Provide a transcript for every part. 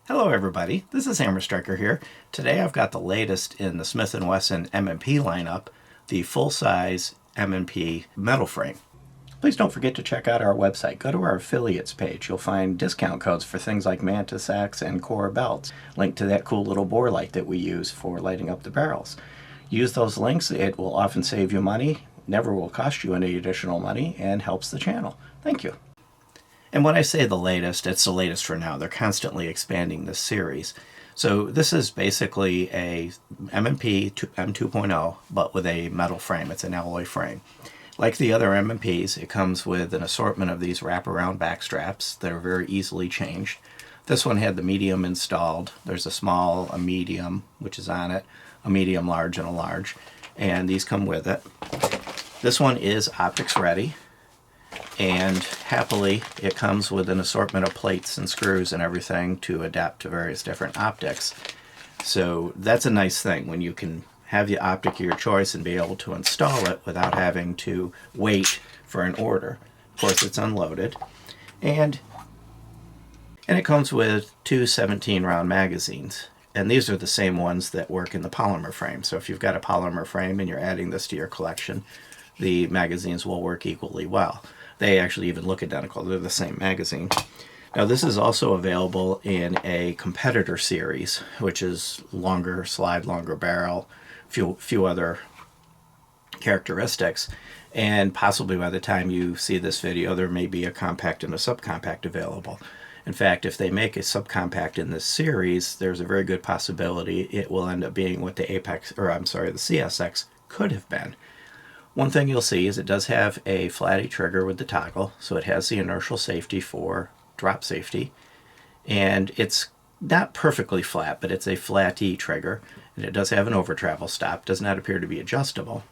Hello everybody, this is Hammer Striker here. Today I've got the latest in the Smith Wesson M&P lineup, the full-size M&P metal frame. Please don't forget to check out our website. Go to our affiliates page. You'll find discount codes for things like Mantis Axe and Core belts. Link to that cool little bore light that we use for lighting up the barrels. Use those links. It will often save you money, never will cost you any additional money, and helps the channel. Thank you. And when I say the latest, it's the latest for now. They're constantly expanding this series. So this is basically a M&P M2.0, but with a metal frame. It's an alloy frame. Like the other M&Ps, it comes with an assortment of these wraparound back straps that are very easily changed. This one had the medium installed. There's a small, a medium, which is on it, a medium, large, and a large. And these come with it. This one is optics ready. And happily, it comes with an assortment of plates and screws and everything to adapt to various different optics. So that's a nice thing when you can have the optic of your choice and be able to install it without having to wait for an order. Of course, it's unloaded. And it comes with two 17-round magazines. And these are the same ones that work in the polymer frame. So if you've got a polymer frame and you're adding this to your collection, the magazines will work equally well. They actually even look identical. They're the same magazine. Now this is also available in a competitor series, which is longer slide, longer barrel, few other characteristics. And possibly by the time you see this video, there may be a compact and a subcompact available. In fact, if they make a subcompact in this series, there's a very good possibility it will end up being what the the CSX could have been. One thing you'll see is it does have a flat E trigger with the toggle, so it has the inertial safety for drop safety. And it's not perfectly flat, but it's a flat E trigger. And it does have an over travel stop, does not appear to be adjustable.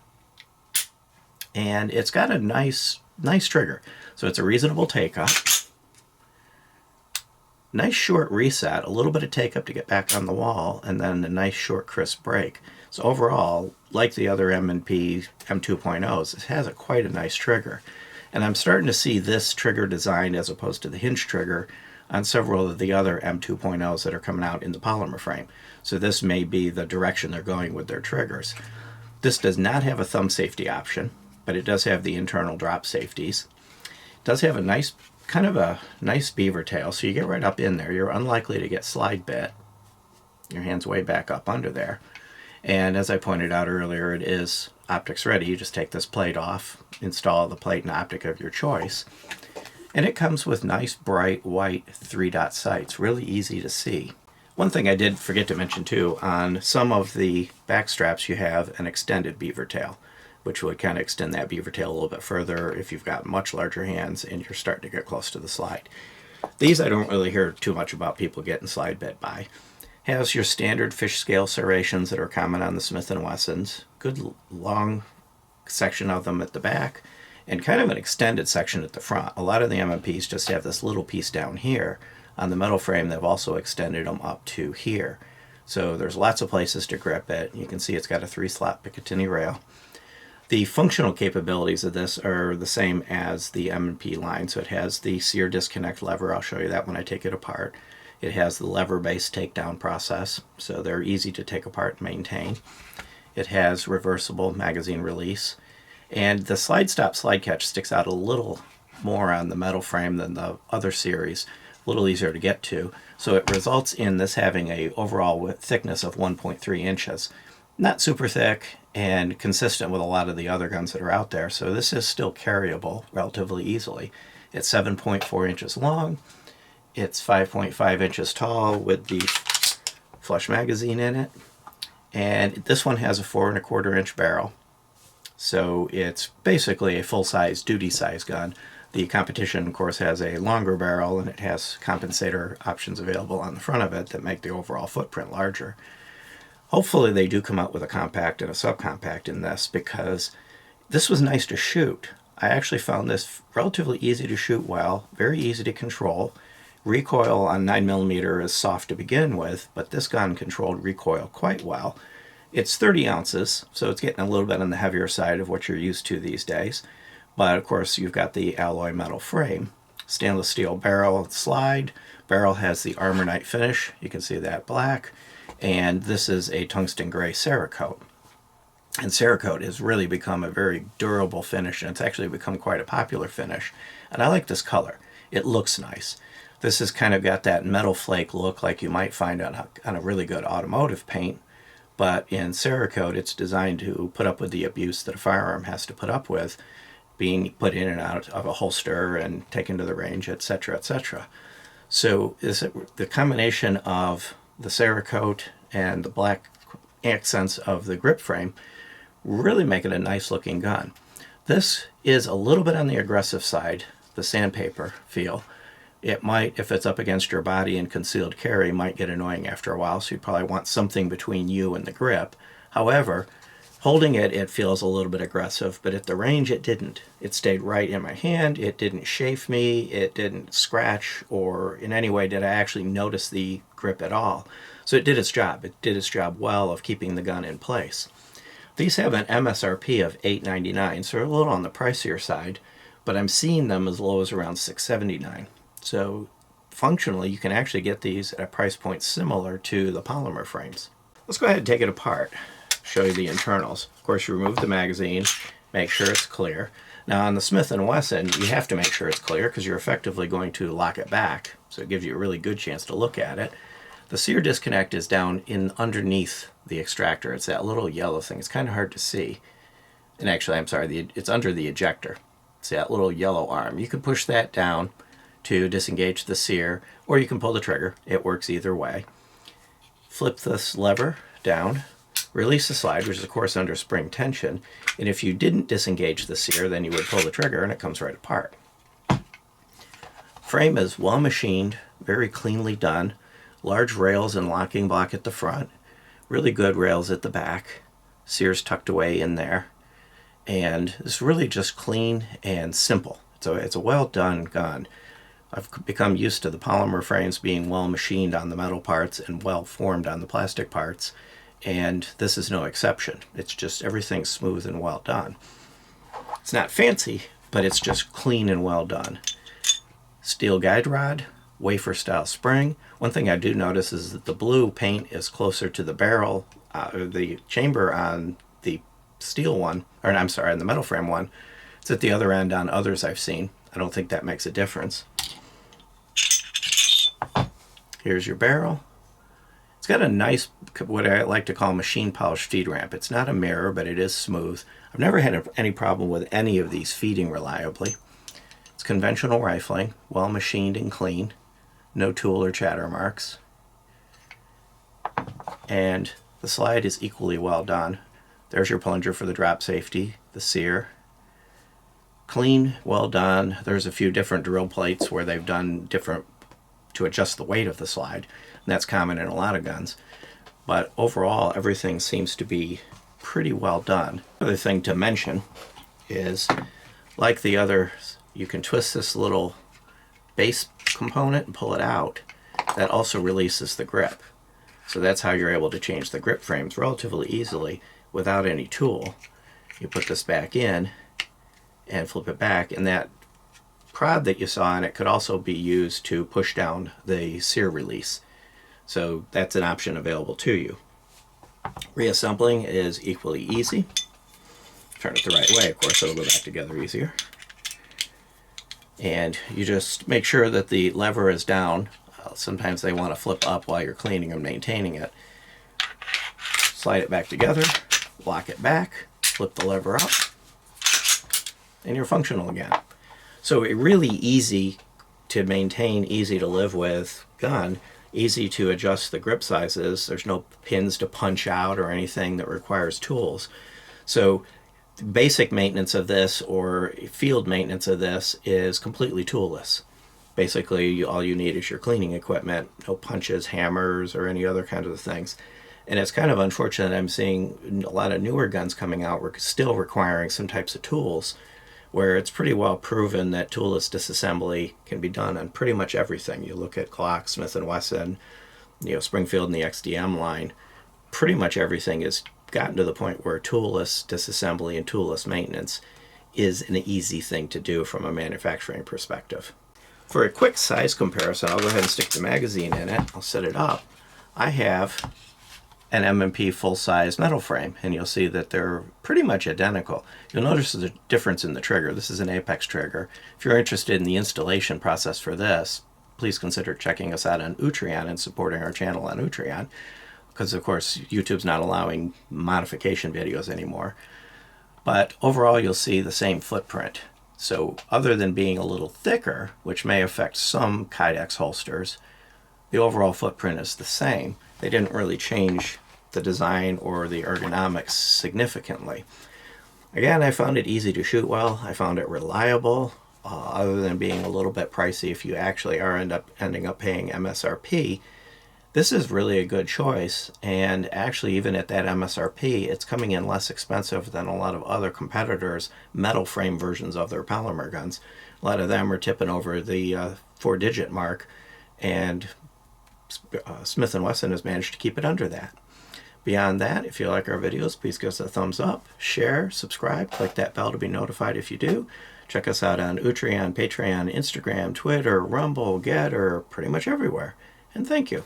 And it's got a nice trigger. So it's a reasonable take-up. Nice short reset, a little bit of take-up to get back on the wall, and then a nice short crisp break. So overall, like the other M&P M2.0s, it has quite a nice trigger. And I'm starting to see this trigger design as opposed to the hinge trigger on several of the other M2.0s that are coming out in the polymer frame. So this may be the direction they're going with their triggers. This does not have a thumb safety option, but it does have the internal drop safeties. It does have a nice, kind of a nice beaver tail, so you get right up in there. You're unlikely to get slide bit. Your hand's way back up under there. And as I pointed out earlier, it is optics ready. You just take this plate off, install the plate and optic of your choice. And it comes with nice bright white 3-dot sights, really easy to see. One thing I did forget to mention too, on some of the back straps you have an extended beaver tail, which would kind of extend that beaver tail a little bit further if you've got much larger hands and you're starting to get close to the slide. These I don't really hear too much about people getting slide bit by. Has your standard fish scale serrations that are common on the Smith & Wessons. Good long section of them at the back, and kind of an extended section at the front. A lot of the M&Ps just have this little piece down here. On the metal frame, they've also extended them up to here. So there's lots of places to grip it. You can see it's got a 3-slot Picatinny rail. The functional capabilities of this are the same as the M&P line. So it has the sear disconnect lever. I'll show you that when I take it apart. It has the lever-based takedown process, so they're easy to take apart and maintain. It has reversible magazine release. And the slide stop slide catch sticks out a little more on the metal frame than the other series, a little easier to get to. So it results in this having a overall thickness of 1.3 inches. Not super thick and consistent with a lot of the other guns that are out there, so this is still carryable relatively easily. It's 7.4 inches long. It's 5.5 inches tall with the flush magazine in it. And this one has a 4 1/4 inch barrel. So it's basically a full-size, duty-size gun. The competition, of course, has a longer barrel, and it has compensator options available on the front of it that make the overall footprint larger. Hopefully they do come out with a compact and a subcompact in this, because this was nice to shoot. I actually found this relatively easy to shoot well, very easy to control. Recoil on 9mm is soft to begin with, but this gun controlled recoil quite well. It's 30 ounces, so it's getting a little bit on the heavier side of what you're used to these days. But of course, you've got the alloy metal frame, stainless steel barrel slide. Barrel has the armornite finish. You can see that black. And this is a tungsten gray Cerakote. And Cerakote has really become a very durable finish, and it's actually become quite a popular finish. And I like this color. It looks nice. This has kind of got that metal flake look like you might find on a really good automotive paint. But in Cerakote, it's designed to put up with the abuse that a firearm has to put up with, being put in and out of a holster and taken to the range, etc., etc. So the combination of the Cerakote and the black accents of the grip frame really make it a nice looking gun. This is a little bit on the aggressive side, the sandpaper feel. It might, if it's up against your body and concealed carry, might get annoying after a while, so you'd probably want something between you and the grip. However, holding it, it feels a little bit aggressive, but at the range it didn't. It stayed right in my hand, it didn't chafe me, it didn't scratch, or in any way did I actually notice the grip at all. So it did its job. It did its job well of keeping the gun in place. These have an MSRP of $8.99, so they're a little on the pricier side, but I'm seeing them as low as around $6.79. So functionally, you can actually get these at a price point similar to the polymer frames. Let's go ahead and take it apart, show you the internals. Of course, you remove the magazine, make sure it's clear. Now on the Smith & Wesson, you have to make sure it's clear because you're effectively going to lock it back, so it gives you a really good chance to look at it. The sear disconnect is down in underneath the extractor. It's that little yellow thing. It's kind of hard to see. And actually, I'm sorry, it's under the ejector. It's that little yellow arm. You can push that down to disengage the sear, or you can pull the trigger. It works either way. Flip this lever down, release the slide, which is of course under spring tension, and if you didn't disengage the sear, then you would pull the trigger and it comes right apart. Frame is well machined, very cleanly done. Large rails and locking block at the front, really good rails at the back, sears tucked away in there, and it's really just clean and simple. It's a well done gun. I've become used to the polymer frames being well machined on the metal parts and well formed on the plastic parts, and this is no exception. It's just everything smooth and well done. It's not fancy, but it's just clean and well done. Steel guide rod, wafer style spring. One thing I do notice is that the blue paint is closer to the barrel, or the chamber on the steel one, or I'm sorry, on the metal frame one. It's at the other end on others I've seen. I don't think that makes a difference. Here's your barrel. It's got a nice, what I like to call machine polished feed ramp. It's not a mirror, but it is smooth. I've never had any problem with any of these feeding reliably. It's conventional rifling, well machined and clean. No tool or chatter marks. And the slide is equally well done. There's your plunger for the drop safety, the sear. Clean, well done. There's a few different drill plates where they've done different to adjust the weight of the slide, and that's common in a lot of guns. But overall, everything seems to be pretty well done. Another thing to mention is, like the others, you can twist this little base component and pull it out. That also releases the grip. So that's how you're able to change the grip frames relatively easily without any tool. You put this back in and flip it back, and that prod that you saw in it could also be used to push down the sear release. So that's an option available to you. Reassembling is equally easy. Turn it the right way, of course, it'll go back together easier. And you just make sure that the lever is down. Sometimes they want to flip up while you're cleaning and maintaining it. Slide it back together, lock it back, flip the lever up, and you're functional again. So a really easy to maintain, easy to live with gun, easy to adjust the grip sizes. There's no pins to punch out or anything that requires tools. So basic maintenance of this or field maintenance of this is completely toolless. Basically, all you need is your cleaning equipment, no punches, hammers, or any other kind of things. And it's kind of unfortunate I'm seeing a lot of newer guns coming out still requiring some types of tools, where it's pretty well proven that toolless disassembly can be done on pretty much everything. You look at Glock, Smith & Wesson, Springfield and the XDM line, pretty much everything has gotten to the point where toolless disassembly and toolless maintenance is an easy thing to do from a manufacturing perspective. For a quick size comparison, I'll go ahead and stick the magazine in it. I'll set it up. I have an M&P full-size metal frame, and you'll see that they're pretty much identical. You'll notice the difference in the trigger. This is an Apex trigger. If you're interested in the installation process for this, please consider checking us out on Utreon and supporting our channel on Utreon, because of course YouTube's not allowing modification videos anymore. But overall you'll see the same footprint. So other than being a little thicker, which may affect some Kydex holsters, the overall footprint is the same. They didn't really change the design or the ergonomics significantly. Again, I found it easy to shoot well. I found it reliable, other than being a little bit pricey if you actually are ending up paying MSRP. This is really a good choice, and actually even at that MSRP, it's coming in less expensive than a lot of other competitors' metal frame versions of their polymer guns. A lot of them are tipping over the 4-digit mark, and Smith Wesson has managed to keep it under that. Beyond that, if you like our videos, please give us a thumbs up, share, subscribe, click that bell to be notified if you do. Check us out on Utreon, Patreon, Instagram, Twitter, Rumble, Getter, pretty much everywhere. And thank you.